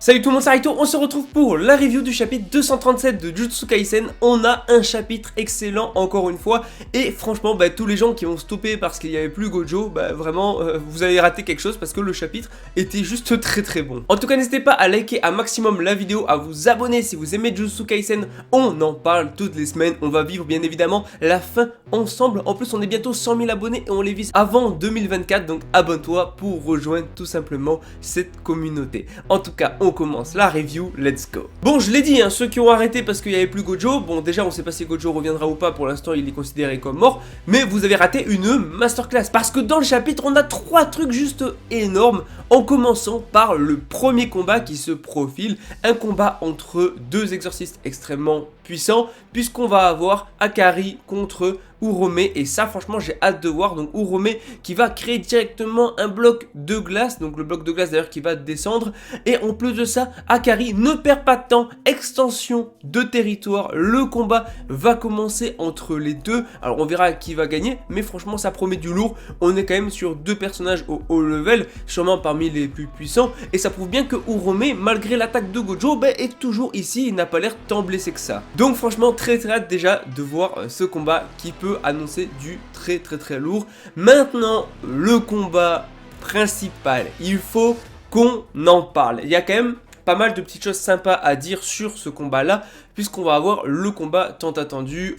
Salut tout le monde, c'est Raito, on se retrouve pour la review du chapitre 237 de Jujutsu Kaisen. On a un chapitre excellent encore une fois et franchement tous les gens qui ont stoppé parce qu'il n'y avait plus Gojo, vraiment vous avez raté quelque chose parce que le chapitre était juste très bon. En tout cas n'hésitez pas à liker un maximum la vidéo, à vous abonner si vous aimez Jujutsu Kaisen, on en parle toutes les semaines, on va vivre bien évidemment la fin ensemble. En plus on est bientôt 100 000 abonnés et on les vise avant 2024, donc abonne-toi pour rejoindre tout simplement cette communauté. En tout cas on commence la review, let's go. Bon, je l'ai dit, ceux qui ont arrêté parce qu'il n'y avait plus Gojo, bon déjà on sait pas si Gojo reviendra ou pas, pour l'instant il est considéré comme mort, mais vous avez raté une masterclass, parce que dans le chapitre on a 3 trucs juste énormes, en commençant par le premier combat qui se profile, un combat entre deux exorcistes extrêmement puissants, puisqu'on va avoir Akari contre Urome, et ça franchement j'ai hâte de voir. Donc Urome qui va créer directement un bloc de glace, donc le bloc de glace d'ailleurs qui va descendre, et en plus de ça Akari ne perd pas de temps, extension de territoire, le combat va commencer entre les deux. Alors on verra qui va gagner, mais franchement ça promet du lourd, on est quand même sur deux personnages au haut level, sûrement parmi les plus puissants, et ça prouve bien que Urome, malgré l'attaque de Gojo, est toujours ici, il n'a pas l'air tant blessé que ça. Donc franchement très hâte déjà de voir ce combat qui peut annoncer du très lourd. Maintenant le combat principal, il faut qu'on en parle. Il y a quand même pas mal de petites choses sympas à dire sur ce combat là, puisqu'on va avoir le combat tant attendu,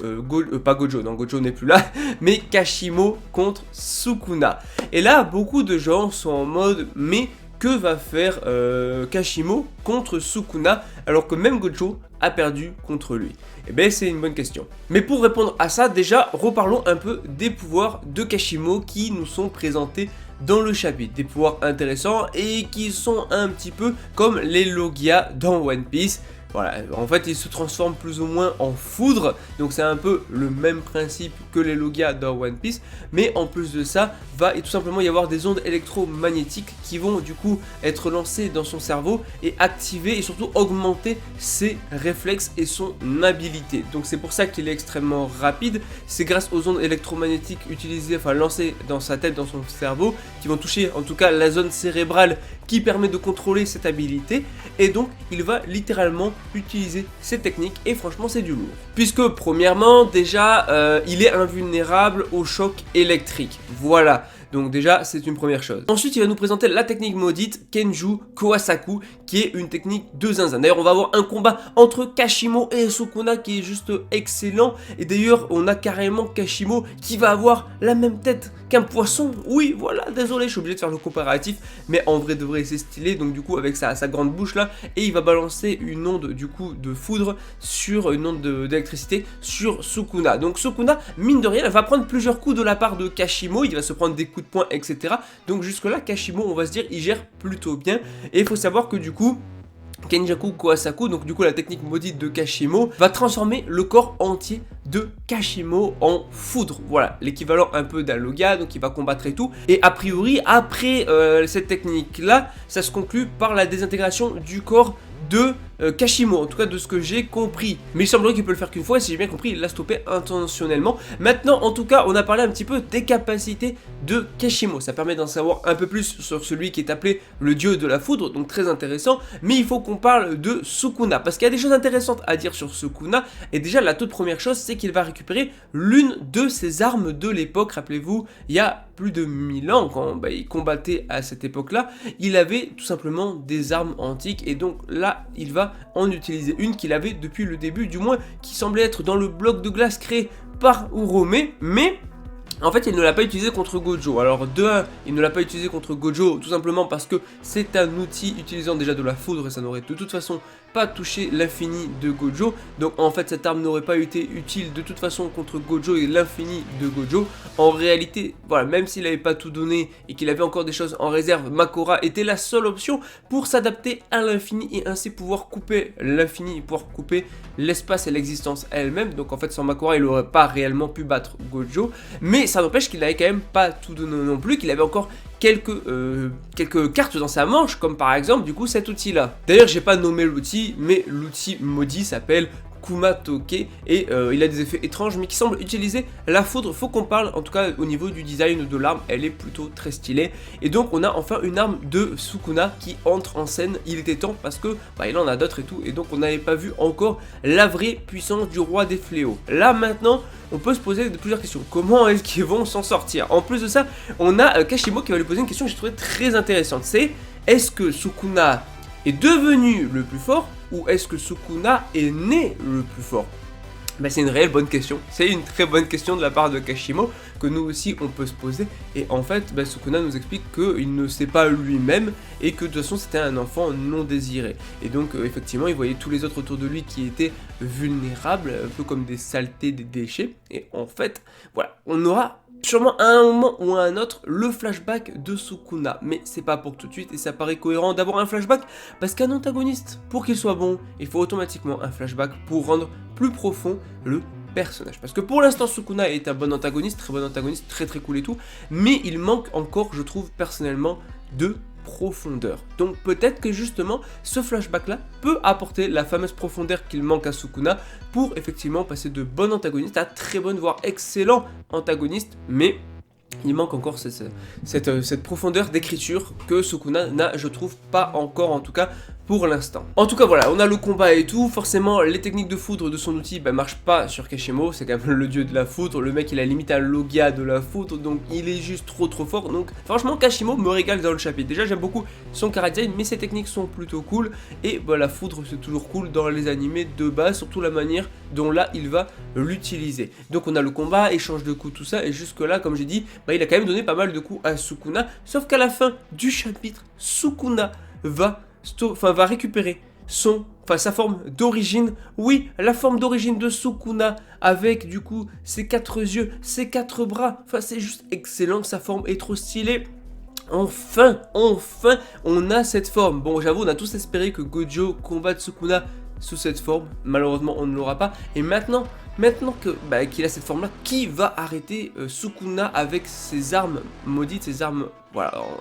pas Gojo, non Gojo n'est plus là, mais Kashimo contre Sukuna. Et là beaucoup de gens sont en mode mais que va faire Kashimo contre Sukuna alors que même Gojo a perdu contre lui? Eh bien c'est une bonne question. Mais pour répondre à ça, déjà reparlons un peu des pouvoirs de Kashimo qui nous sont présentés dans le chapitre. Des pouvoirs intéressants et qui sont un petit peu comme les Logia dans One Piece. Voilà, en fait il se transforme plus ou moins en foudre, donc c'est un peu le même principe que les Logia dans One Piece, mais en plus de ça, va tout simplement y avoir des ondes électromagnétiques qui vont du coup être lancées dans son cerveau et activer et surtout augmenter ses réflexes et son habilité. Donc c'est pour ça qu'il est extrêmement rapide, c'est grâce aux ondes électromagnétiques utilisées, lancées dans sa tête, dans son cerveau, qui vont toucher en tout cas la zone cérébrale qui permet de contrôler cette habilité, et donc il va littéralement utiliser ces techniques et franchement c'est du lourd. Puisque premièrement déjà il est invulnérable au choc électrique, voilà. Donc déjà c'est une première chose. Ensuite il va nous présenter la technique maudite Kenju Kowasaku, qui est une technique de zinzin. D'ailleurs on va avoir un combat entre Kashimo et Sukuna qui est juste excellent. Et d'ailleurs on a carrément Kashimo qui va avoir la même tête qu'un poisson. Oui voilà, désolé je suis obligé de faire le comparatif, mais en vrai de vrai c'est stylé. Donc du coup avec sa grande bouche là, et il va balancer une onde du coup de foudre sur une onde d'électricité sur Sukuna. Donc Sukuna mine de rien va prendre plusieurs coups de la part de Kashimo, il va se prendre des coups de poing etc. Donc jusque là Kashimo on va se dire il gère plutôt bien. Et il faut savoir que du coup Kenjaku Kowasaku, donc du coup la technique maudite de Kashimo, va transformer le corps entier de Kashimo en foudre. Voilà, l'équivalent un peu d'un Logia, donc il va combattre et tout. Et a priori, après cette technique-là, ça se conclut par la désintégration du corps de Kashimo, en tout cas de ce que j'ai compris. Mais il semblerait qu'il peut le faire qu'une fois, et si j'ai bien compris, il l'a stoppé intentionnellement. Maintenant, en tout cas, on a parlé un petit peu des capacités de Kashimo. Ça permet d'en savoir un peu plus sur celui qui est appelé le dieu de la foudre, donc très intéressant. Mais il faut qu'on parle de Sukuna, parce qu'il y a des choses intéressantes à dire sur Sukuna. Et déjà, la toute première chose, c'est qu'il va récupérer l'une de ses armes de l'époque. Rappelez-vous, il y a plus de 1000 ans, quand il combattait à cette époque-là, il avait tout simplement des armes antiques. Et donc là, il va en utiliser une qu'il avait depuis le début, du moins qui semblait être dans le bloc de glace créé par Urome, mais en fait il ne l'a pas utilisé contre Gojo. Alors de 1, il ne l'a pas utilisé contre Gojo tout simplement parce que c'est un outil utilisant déjà de la foudre et ça n'aurait de toute façon pas touché l'infini de Gojo. Donc en fait cette arme n'aurait pas été utile de toute façon contre Gojo et l'infini de Gojo. En réalité, voilà, même s'il n'avait pas tout donné et qu'il avait encore des choses en réserve, Makora était la seule option pour s'adapter à l'infini et ainsi pouvoir couper l'infini, pouvoir couper l'espace et l'existence elle-même. Donc en fait sans Makora il n'aurait pas réellement pu battre Gojo, mais ça n'empêche qu'il n'avait quand même pas tout donné non plus, qu'il avait encore quelques cartes dans sa manche, comme par exemple du coup cet outil là. D'ailleurs j'ai pas nommé l'outil, mais l'outil maudit s'appelle Kumatoke et il a des effets étranges mais qui semblent utiliser la foudre. Faut qu'on parle, en tout cas au niveau du design de l'arme, elle est plutôt très stylée. Et donc on a enfin une arme de Sukuna qui entre en scène. Il était temps parce que il en a d'autres et tout, et donc on n'avait pas vu encore la vraie puissance du roi des fléaux. Là maintenant on peut se poser plusieurs questions. Comment est-ce qu'ils vont s'en sortir? En plus de ça, on a Kashimo qui va lui poser une question que j'ai trouvée très intéressante. C'est, est-ce que Sukuna est devenu le plus fort ou est-ce que Sukuna est né le plus fort? C'est une réelle bonne question, c'est une très bonne question de la part de Kashimo que nous aussi on peut se poser. Et en fait Sukuna nous explique qu'il ne sait pas lui-même et que de toute façon c'était un enfant non désiré. Et donc effectivement il voyait tous les autres autour de lui qui étaient vulnérables, un peu comme des saletés, des déchets. Et en fait voilà, on aura sûrement à un moment ou à un autre le flashback de Sukuna, mais c'est pas pour tout de suite et ça paraît cohérent d'avoir un flashback parce qu'un antagoniste, pour qu'il soit bon, il faut automatiquement un flashback pour rendre plus profond le personnage. Parce que pour l'instant Sukuna est un bon antagoniste, très très cool et tout, mais il manque encore, je trouve personnellement, de profondeur. Donc peut-être que justement ce flashback là peut apporter la fameuse profondeur qu'il manque à Sukuna pour effectivement passer de bon antagoniste à très bonne voire excellent antagoniste, mais il manque encore cette profondeur d'écriture que Sukuna n'a, je trouve, pas encore, en tout cas pour l'instant. En tout cas voilà, on a le combat et tout, forcément les techniques de foudre de son outil marchent pas sur Kashimo, c'est quand même le dieu de la foudre, le mec il a limite un Logia de la foudre, donc il est juste trop fort. Donc franchement Kashimo me régale dans le chapitre. Déjà j'aime beaucoup son chara-design, mais ses techniques sont plutôt cool, et la foudre c'est toujours cool dans les animés de base, surtout la manière dont là il va l'utiliser. Donc on a le combat, échange de coups, tout ça, et jusque là comme j'ai dit, il a quand même donné pas mal de coups à Sukuna, sauf qu'à la fin du chapitre, Sukuna va récupérer sa forme d'origine. Oui, la forme d'origine de Sukuna avec du coup ses 4 yeux, ses 4 bras. C'est juste excellent, sa forme est trop stylée. Enfin, on a cette forme. Bon, j'avoue, on a tous espéré que Gojo combatte Sukuna sous cette forme. Malheureusement, on ne l'aura pas. Et maintenant qu'il a cette forme-là, qui va arrêter Sukuna avec ses armes maudites, ses armes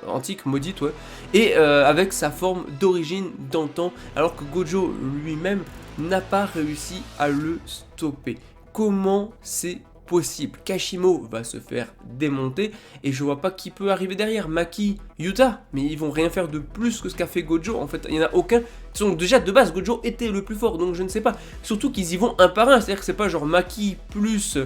antiques, maudites, ouais, et avec sa forme d'origine d'antan, alors que Gojo lui-même n'a pas réussi à le stopper. Comment c'est possible? Kashimo va se faire démonter et je vois pas qui peut arriver derrière. Maki, Yuta, mais ils vont rien faire de plus que ce qu'a fait Gojo. En fait, il n'y en a aucun. Donc déjà de base Gojo était le plus fort, donc je ne sais pas. Surtout qu'ils y vont un par un, c'est-à-dire que c'est pas genre Maki plus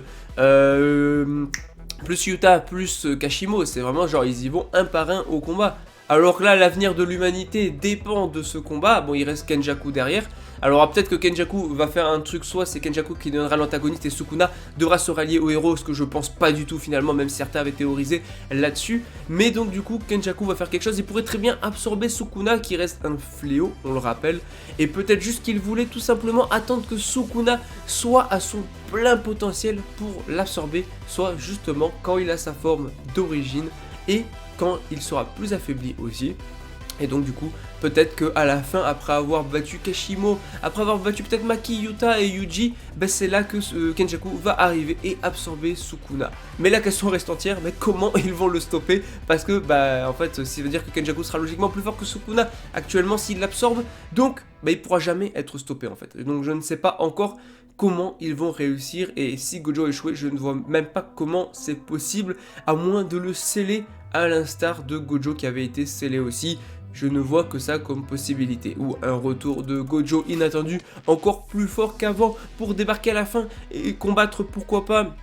Yuta plus Kashimo, c'est vraiment genre ils y vont un par un au combat. Alors que là, l'avenir de l'humanité dépend de ce combat. Bon, il reste Kenjaku derrière. Alors peut-être que Kenjaku va faire un truc, soit c'est Kenjaku qui deviendra l'antagoniste et Sukuna devra se rallier au héros, ce que je pense pas du tout finalement, même si certains avaient théorisé là-dessus. Mais donc du coup, Kenjaku va faire quelque chose, il pourrait très bien absorber Sukuna qui reste un fléau, on le rappelle. Et peut-être juste qu'il voulait tout simplement attendre que Sukuna soit à son plein potentiel pour l'absorber, soit justement quand il a sa forme d'origine et quand il sera plus affaibli aussi. Et donc du coup, peut-être qu'à la fin, après avoir battu Kashimo, après avoir battu peut-être Maki, Yuta et Yuji, c'est là que Kenjaku va arriver et absorber Sukuna. Mais la question reste entière, mais comment ils vont le stopper? Parce que en fait, ça veut dire que Kenjaku sera logiquement plus fort que Sukuna actuellement s'il l'absorbe, donc il pourra jamais être stoppé en fait. Donc je ne sais pas encore comment ils vont réussir, et si Gojo échoué, je ne vois même pas comment c'est possible, à moins de le sceller à l'instar de Gojo qui avait été scellé aussi. Je ne vois que ça comme possibilité, ou un retour de Gojo inattendu, encore plus fort qu'avant, pour débarquer à la fin et combattre pourquoi pas.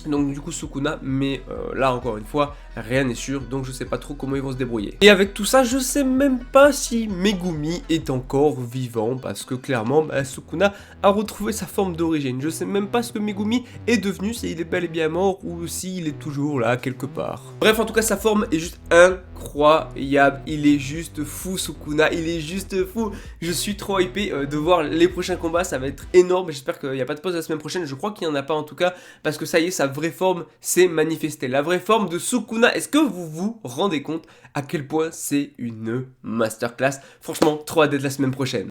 Donc du coup Sukuna, mais là encore une fois, rien n'est sûr, donc je sais pas trop comment ils vont se débrouiller. Et avec tout ça, je sais même pas si Megumi est encore vivant, parce que clairement, Sukuna a retrouvé sa forme d'origine. Je sais même pas ce que Megumi est devenu, s'il est bel et bien mort, ou s'il est toujours là, quelque part. Bref, en tout cas, sa forme est juste incroyable, il est juste fou Sukuna, il est juste fou. Je suis trop hypé de voir les prochains combats, ça va être énorme, j'espère qu'il n'y a pas de pause la semaine prochaine, je crois qu'il n'y en a pas en tout cas, parce que ça y est, sa vraie forme s'est manifestée, la vraie forme de Sukuna. Est-ce que vous vous rendez compte à quel point c'est une masterclass? Franchement, trop hâte d'être la semaine prochaine.